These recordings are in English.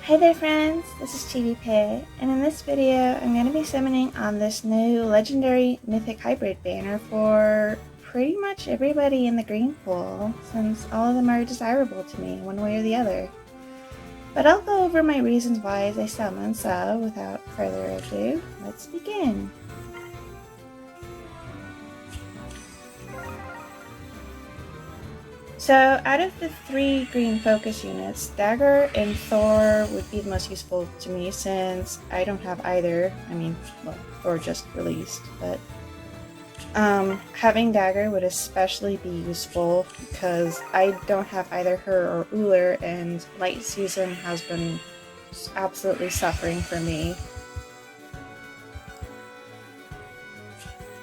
Hi there friends, this is TVP, and in this video I'm going to be summoning on this new Legendary Mythic Hybrid banner for pretty much everybody in the green pool, since all of them are desirable to me one way or the other. But I'll go over my reasons why as I summon, so without further ado, let's begin. So out of the 3 green focus units, Dagger and Thor would be the most useful to me since I don't have either. I mean, well, Thor just released, but having Dagger would especially be useful because I don't have either her or Uller, and Light Season has been absolutely suffering for me.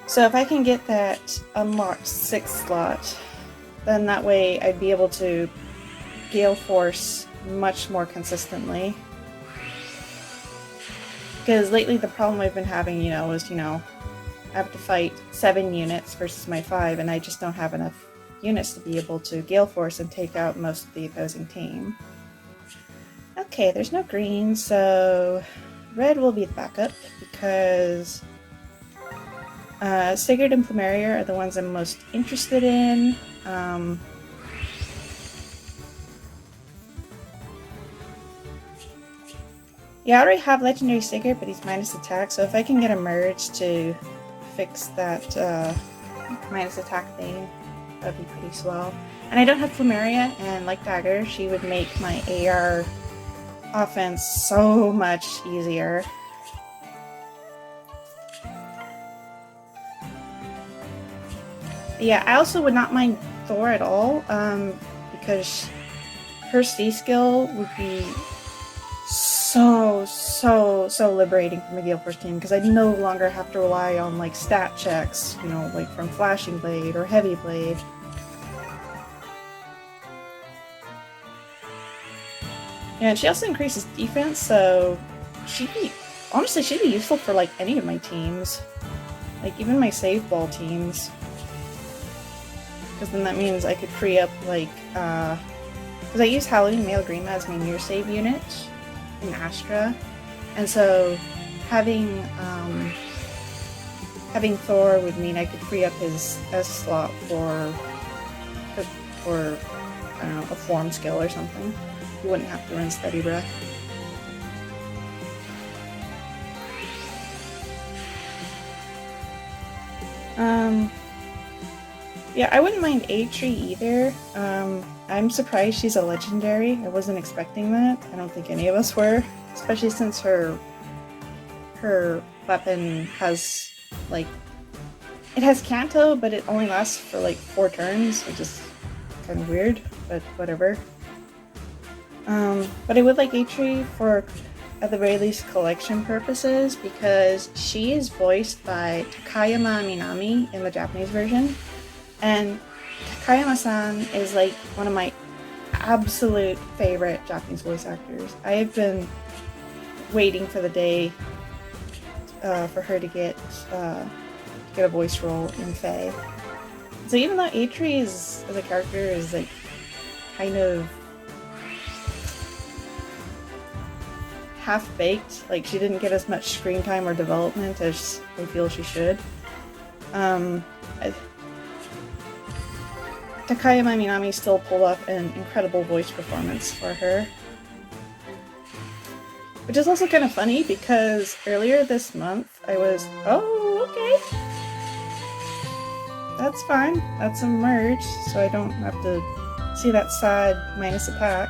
So if I can get that unlocked 6th slot, then that way I'd be able to Gale Force much more consistently. Because lately the problem I've been having, is, I have to fight 7 units versus my 5, and I just don't have enough units to be able to Gale Force and take out most of the opposing team. Okay, there's no green, so red will be the backup, because Sigurd and Plumeria are the ones I'm most interested in. Yeah, I already have Legendary Sigurd, but he's minus attack, so if I can get a merge to fix that minus attack thing, that'd be pretty swell. And I don't have Plumeria, and like Dagger, she would make my AR offense so much easier. Yeah, I also would not mind Thor at all, because her C skill would be so liberating from a Gale Force team, because I no longer have to rely on like stat checks, like from Flashing Blade or Heavy Blade. And she also increases defense, so she'd be useful for like any of my teams, like even my save ball teams. Because then that means I could free up, like, because I use Halloween Male Grima as my near save unit in Astra, and so having Thor would mean I could free up his S slot for I don't know, a form skill or something. You wouldn't have to run Steady Breath. Yeah, I wouldn't mind Eitri either. I'm surprised she's a legendary. I wasn't expecting that. I don't think any of us were, especially since her weapon has, like, it has Canto, but it only lasts for like 4 turns, which is kind of weird, but whatever. But I would like Eitri for, at the very least, collection purposes, because she is voiced by Takayama Minami in the Japanese version. And Takayama-san is like one of my absolute favorite Japanese voice actors. I have been waiting for the day for her to get a voice role in Fae. So even though Eitri as a character is like kind of half-baked, like she didn't get as much screen time or development as I feel she should, Takayama Minami still pulled off an incredible voice performance for her. Which is also kind of funny because earlier this month I was, oh, okay. That's fine. That's a merge, so I don't have to see that sad minus attack.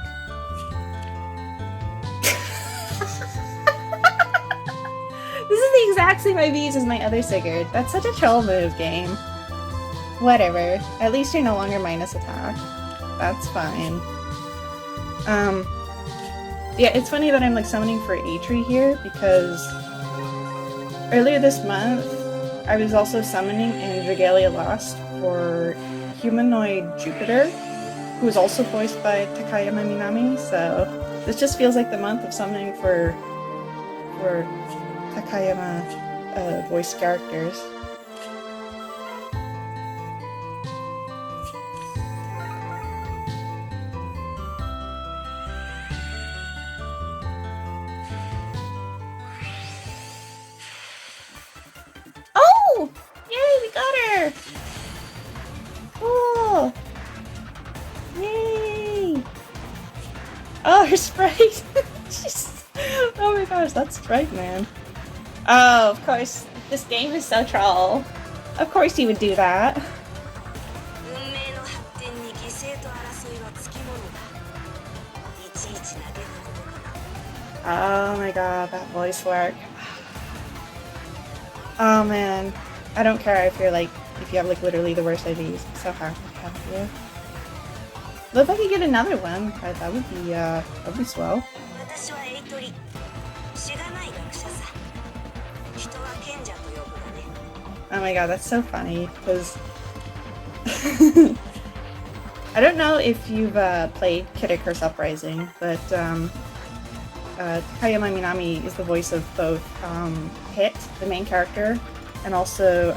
This is the exact same IVs as my other Sigurd. That's such a troll move, game. Whatever. At least you're no longer minus attack. That's fine. Yeah, it's funny that I'm like summoning for Eitri here, because earlier this month I was also summoning in Regalia Lost for Humanoid Jupiter, who is also voiced by Takayama Minami, so this just feels like the month of summoning for Takayama voice characters. Oh, her sprite! Oh my gosh, that's Sprite Man. Oh, of course. This game is so troll. Of course you would do that. Oh my god, that voice work. Oh man. I don't care if you're like, if you have like literally the worst IDs. I'm so happy to have you. Look, if I could get another one, that would be swell. Oh my god, that's so funny, because I don't know if you've played Kid Icarus Uprising, but Takayama Minami is the voice of both Hit, the main character, and also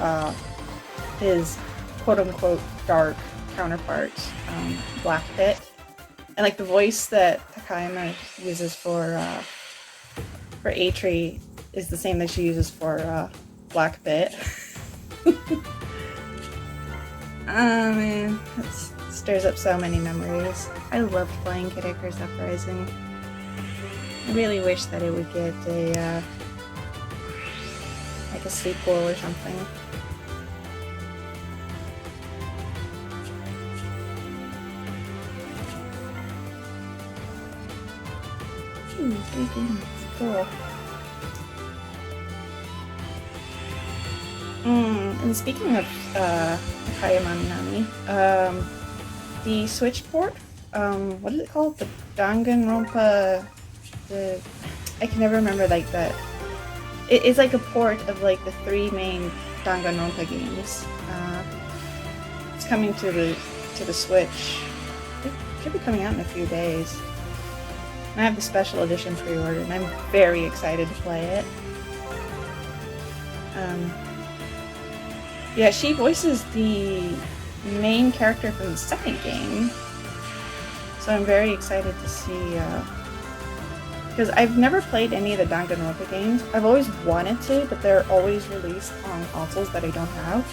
his quote-unquote dark counterpart, Black Pit. And like the voice that Takayama uses for Eitri is the same that she uses for Black Pit. Oh man, that stirs up so many memories. I loved playing Kid Icarus Uprising. I really wish that it would get a like a sequel or something. It's cool. And speaking of Takayama Minami, the Switch port, what is it called? The Danganronpa. I can never remember like that. It's like a port of like the 3 main Danganronpa games. It's coming to the Switch. It should be coming out in a few days. I have the special edition pre-order, and I'm very excited to play it. Yeah, she voices the main character from the 2nd game, so I'm very excited to see. Because I've never played any of the Danganronpa games. I've always wanted to, but they're always released on consoles that I don't have.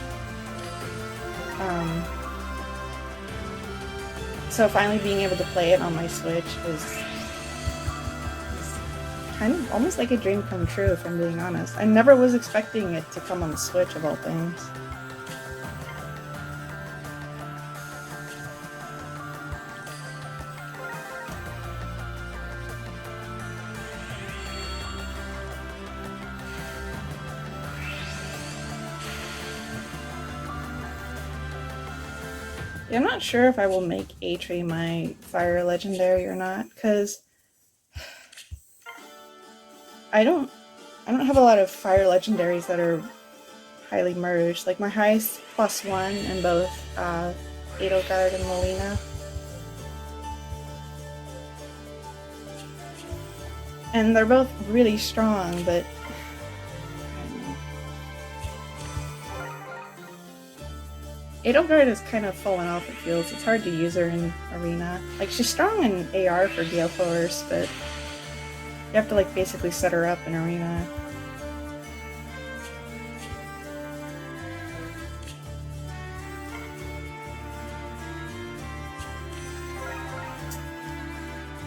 So finally being able to play it on my Switch is kind of almost like a dream come true, if I'm being honest. I never was expecting it to come on the Switch, of all things. Yeah, I'm not sure if I will make Eitri my Fire Legendary or not, because I don't have a lot of Fire Legendaries that are highly merged. Like my highest +1 in both Edelgard and Melina. And they're both really strong, but Edelgard has kind of fallen off, it feels. It's hard to use her in Arena. Like, she's strong in AR for Gale Force, but you have to, like, basically set her up in Arena.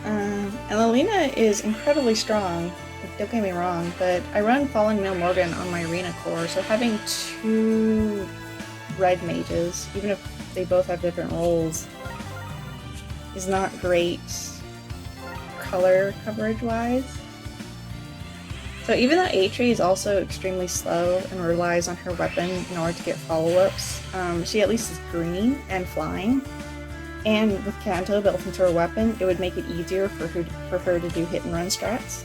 And Lilina is incredibly strong, don't get me wrong, but I run Fallen Mill Morgan on my Arena core, so having 2 red mages, even if they both have different roles, is not great color coverage wise. So even though Eitri is also extremely slow and relies on her weapon in order to get follow-ups, she at least is green and flying. And with Kanto built into her weapon, it would make it easier for her to do hit and run strats.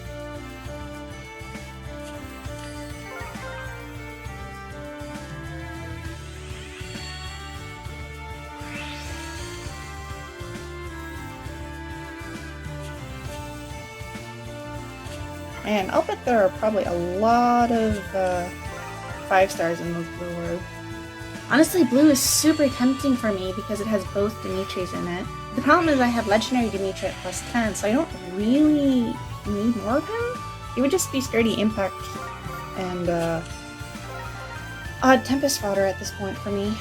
And I'll bet there are probably a lot of 5 stars in those blue orbs. Honestly, blue is super tempting for me because it has both Dimitris in it. The problem is I have Legendary Dimitri at +10, so I don't really need more of him. He would just be Sturdy Impact and odd Tempest fodder at this point for me.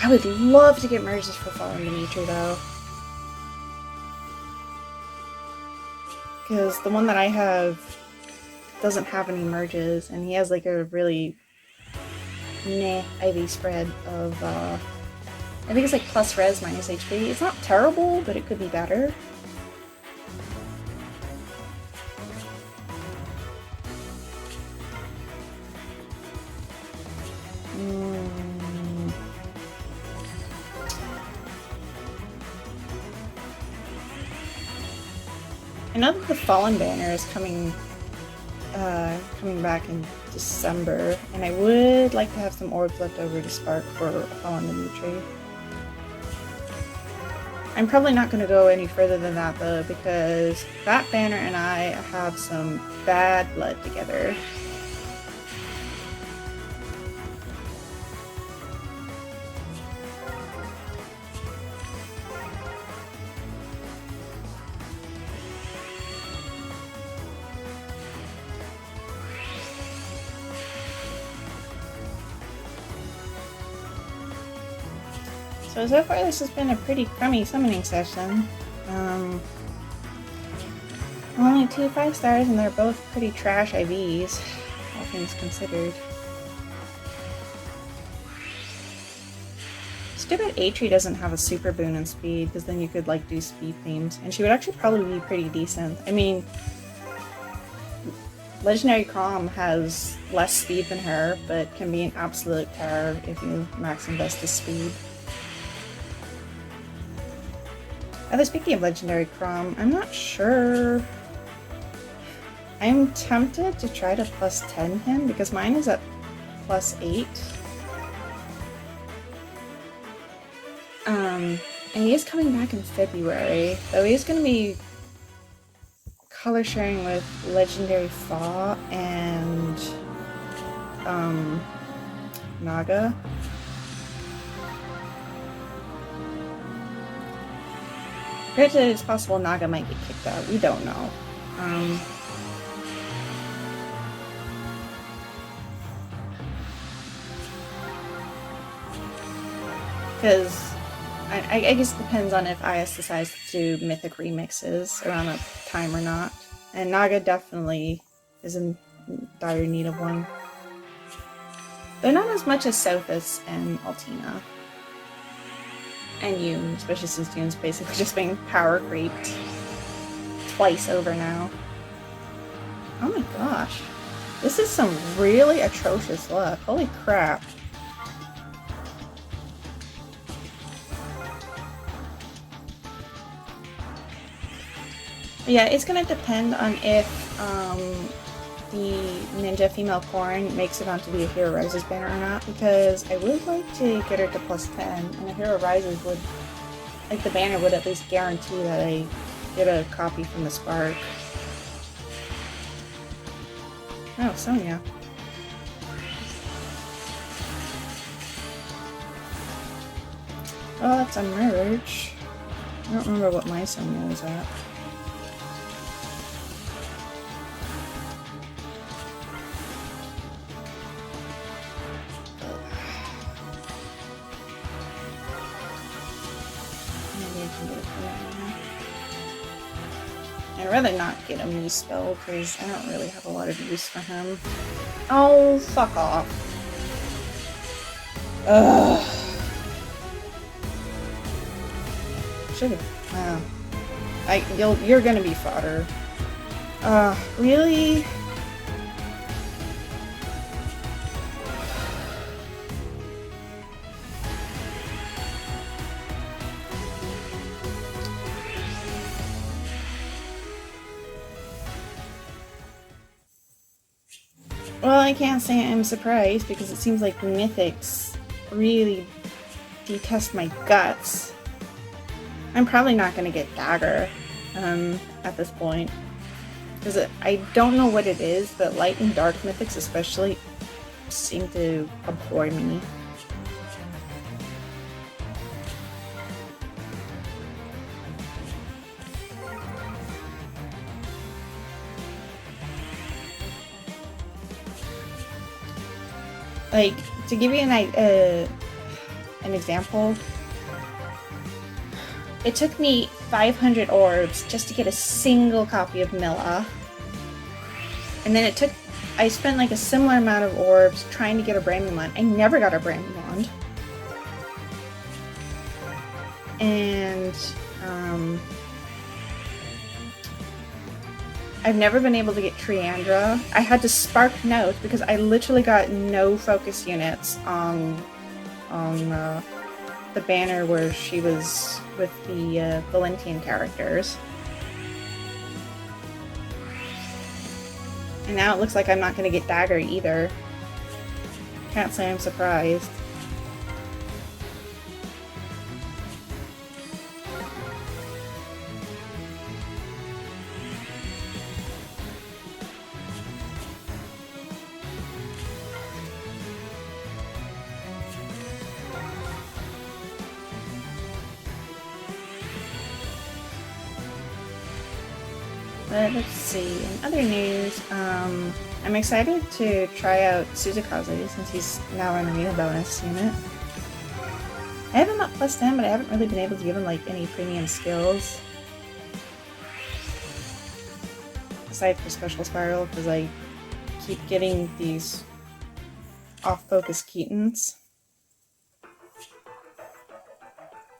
I would love to get merges for Fallen Dimitri though. Because the one that I have doesn't have any merges, and he has like a really meh IV spread of, I think it's like plus res minus HP. It's not terrible, but it could be better. I know that the Fallen banner is coming back in December, and I would like to have some orbs left over to spark for Fallen and Eitri. I'm probably not going to go any further than that though, because that banner and I have some bad blood together. So far this has been a pretty crummy summoning session. Only 2 5-stars, and they're both pretty trash IVs, all things considered. Stupid Eitri doesn't have a super boon in speed, because then you could like do speed themes, and she would actually probably be pretty decent. I mean, Legendary Crom has less speed than her, but can be an absolute terror if you max invest his speed. Although speaking of Legendary Crom, I'm not sure. I'm tempted to try to plus 10 him because mine is at plus 8. And he is coming back in February, though he is going to be color sharing with Legendary Fa and Naga. Granted, it's possible Naga might get kicked out. We don't know. Because I guess it depends on if IS decides to do Mythic remixes around that time or not. And Naga definitely is in dire need of one. Though not as much as Southis and Altina. And Yoon, especially since Yoon's basically just being power creeped twice over now. Oh my gosh. This is some really atrocious luck. Holy crap. Yeah, it's gonna depend on if the Ninja Female Corn makes it onto the Hero Rises banner or not, because I would like to get her to plus 10, and the Hero Rises would, like the banner would at least guarantee that I get a copy from the Spark. Oh, Sonya. Oh, that's a merge. I don't remember what my Sonya was at. I'd rather not get a Mii spell because I don't really have a lot of use for him. Oh, fuck off. Ugh. Should've. Wow. You're gonna be fodder. Really? Well, I can't say I'm surprised because it seems like Mythics really detest my guts. I'm probably not going to get Dagger at this point. Because I don't know what it is, but Light and Dark Mythics especially seem to abhor me. Like, to give you an example, it took me 500 orbs just to get a single copy of Milla. And then I spent like a similar amount of orbs trying to get a Bramimond. I never got a Bramimond. And, I've never been able to get Triandra. I had to Spark Note because I literally got no focus units on the banner where she was with the Valentian characters. And now it looks like I'm not going to get Dagger either. Can't say I'm surprised. But let's see, in other news, I'm excited to try out Suzukaze since he's now an arena bonus unit. I have him up plus 10, but I haven't really been able to give him like any premium skills. Aside for Special Spiral, because I keep getting these off-focus Keatons.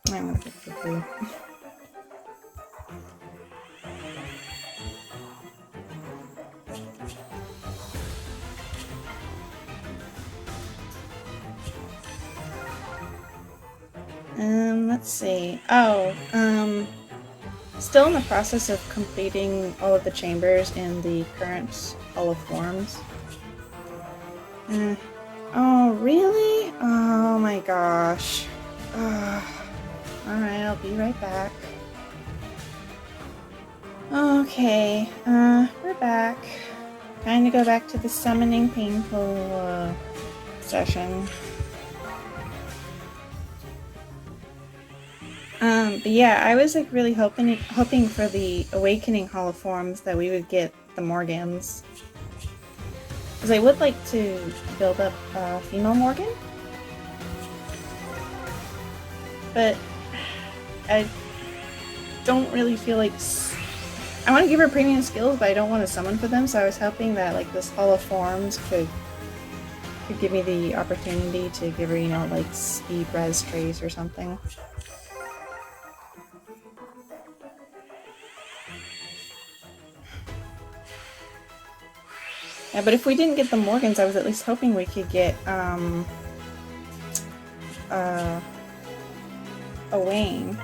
I'm gonna pick the blue. Let's see. Oh, still in the process of completing all of the chambers in the current Hall of Forms. Oh, really? Oh my gosh. Alright, I'll be right back. Okay, we're back. Time to go back to the summoning painful, session. But yeah, I was like really hoping for the Awakening Hall of Forms that we would get the Morgans. Because I would like to build up female Morgan. But I don't really feel like... I want to give her premium skills, but I don't want to summon for them, so I was hoping that like this Hall of Forms could give me the opportunity to give her, you know, like speed res trace or something. Yeah, but if we didn't get the Morgans, I was at least hoping we could get, Owain.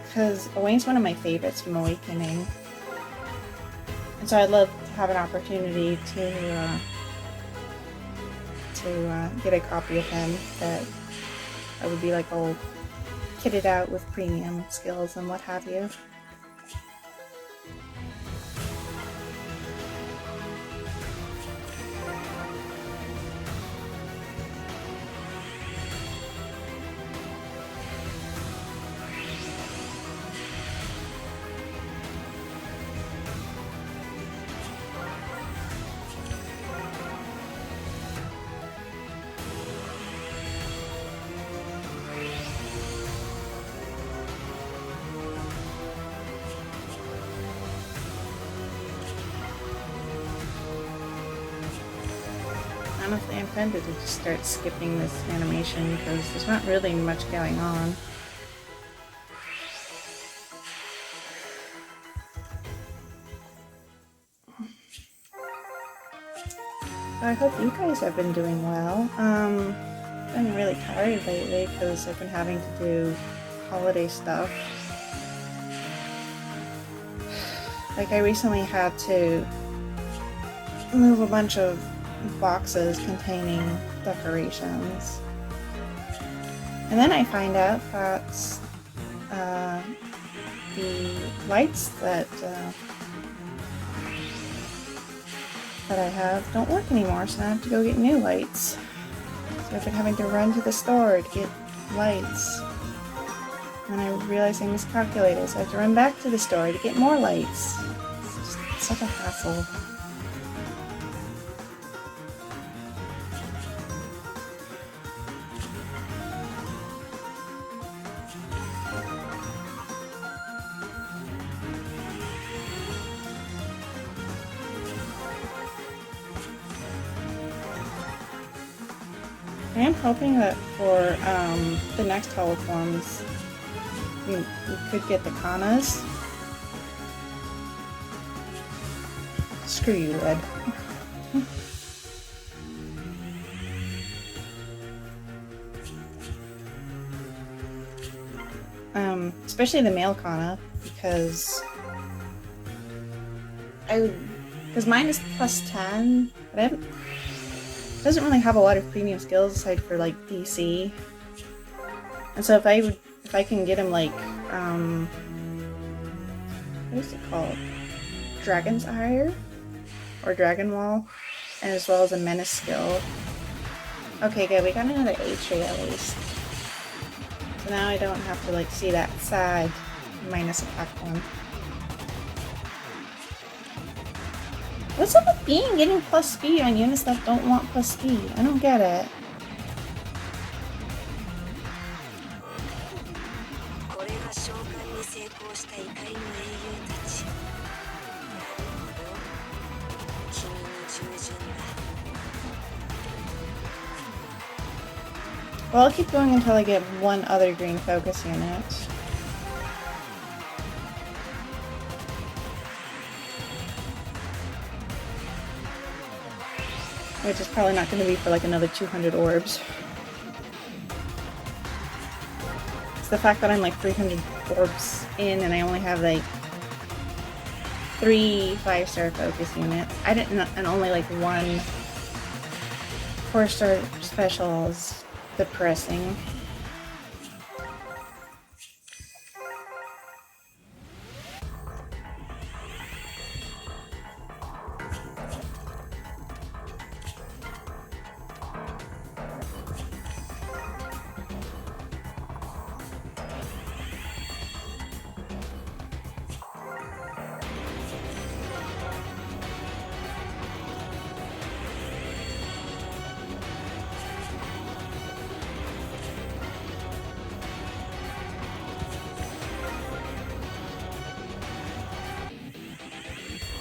Because Owain's one of my favorites from Awakening. And so I'd love to have an opportunity to get a copy of him that I would be like all kitted out with premium skills and what have you. Honestly, I'm tempted to just start skipping this animation because there's not really much going on. I hope you guys have been doing well. I've been really tired lately because I've been having to do holiday stuff. Like I recently had to move a bunch of boxes containing decorations. And then I find out that the lights that I have don't work anymore, so I have to go get new lights. So I've been having to run to the store to get lights. And I realized I miscalculated, so I have to run back to the store to get more lights. It's just such a hassle. I am hoping that for the next holoforms, we could get the Kanas. Screw you, Red. Especially the male Kana, because mine is +10, but it doesn't really have a lot of premium skills aside for like DC. And so if I can get him like what is it called? Dragon's Ire or Dragon Wall, and as well as a menace skill. Okay, good, we got another Eitri at least. So now I don't have to like see that sad minus attack one. What's up with being getting plus speed on units that don't want plus speed? I don't get it. Well, I'll keep going until I get one other green focus unit. Which is probably not going to be for like another 200 orbs. It's the fact that I'm like 300 orbs in and I only have like 3 5-star focus units. And only like 1 4-star special is depressing.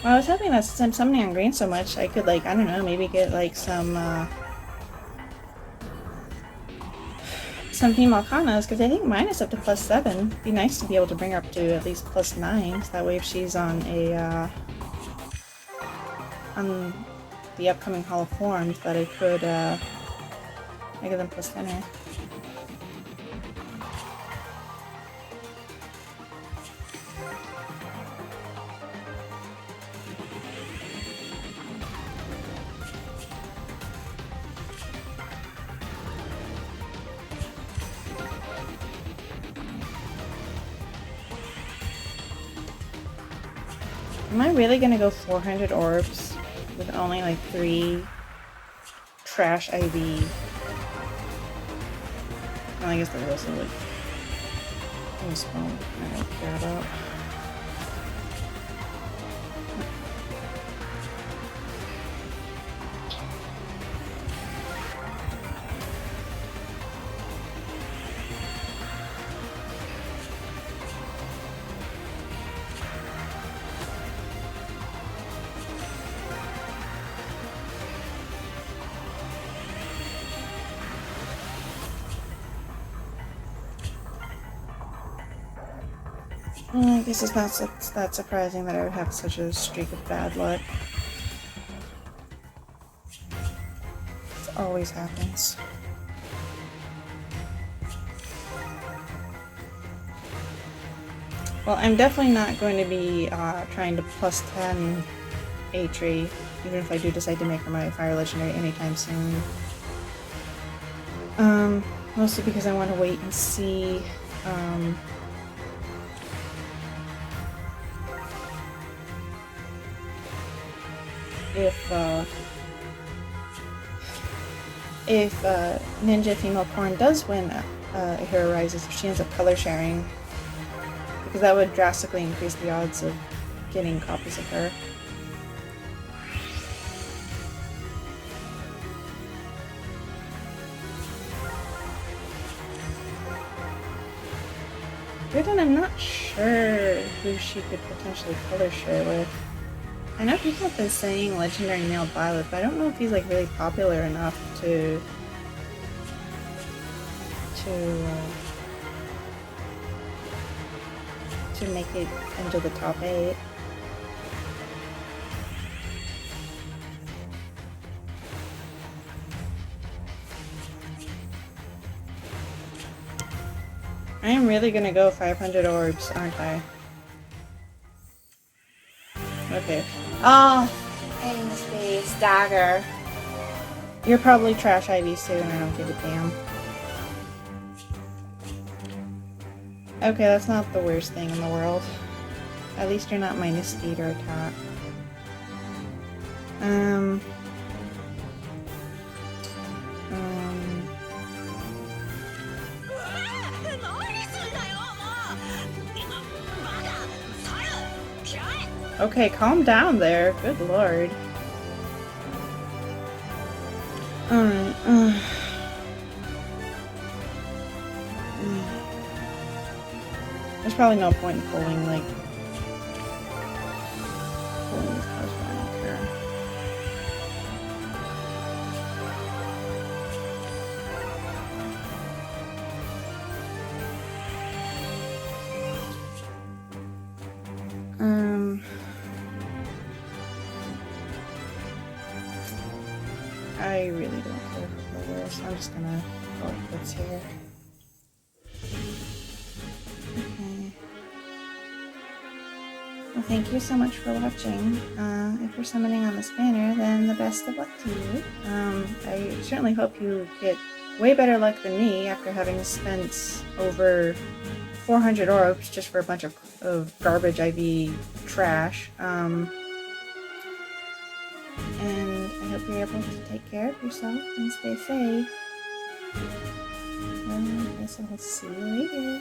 Well, I was hoping that since I'm summoning on green so much, I could like, I don't know, maybe get like some female Kanas, because I think mine is up to +7. It'd be nice to be able to bring her up to at least +9, so that way if she's on a on the upcoming Hall of Forms, that I could make them +10. Am I really gonna go 400 orbs with only like 3 trash IV? Well, I guess there's also like spawn I don't care about. I guess it's not that surprising that I would have such a streak of bad luck. It always happens. Well, I'm definitely not going to be trying to +10 Eitri, even if I do decide to make her my Fire Legendary anytime soon. Mostly because I want to wait and see if Ninja Female Corn does win a Hero Rises, if she ends up color sharing, because that would drastically increase the odds of getting copies of her. Good, and I'm not sure who she could potentially color share with. I know people have been saying Legendary Male Violet, but I don't know if he's like really popular enough to to make it into the top 8. I am really gonna go 500 orbs, aren't I? Okay. Oh! Aim space, dagger. You're probably trash Ivy soon, I don't give a damn. Okay, that's not the worst thing in the world. At least you're not minus speed or attack. Okay, calm down there. Good lord. Alright, there's probably no point in pulling, like... pulling these cards, but I don't care. I really don't care for this. I'm just gonna call it quits here. Okay. Well, thank you so much for watching. If you're summoning on this banner, then the best of luck to you. I certainly hope you get way better luck than me after having spent over 400 orbs just for a bunch of garbage IV trash. And I hope you're able to take care of yourself and stay safe. I guess I'll see you later.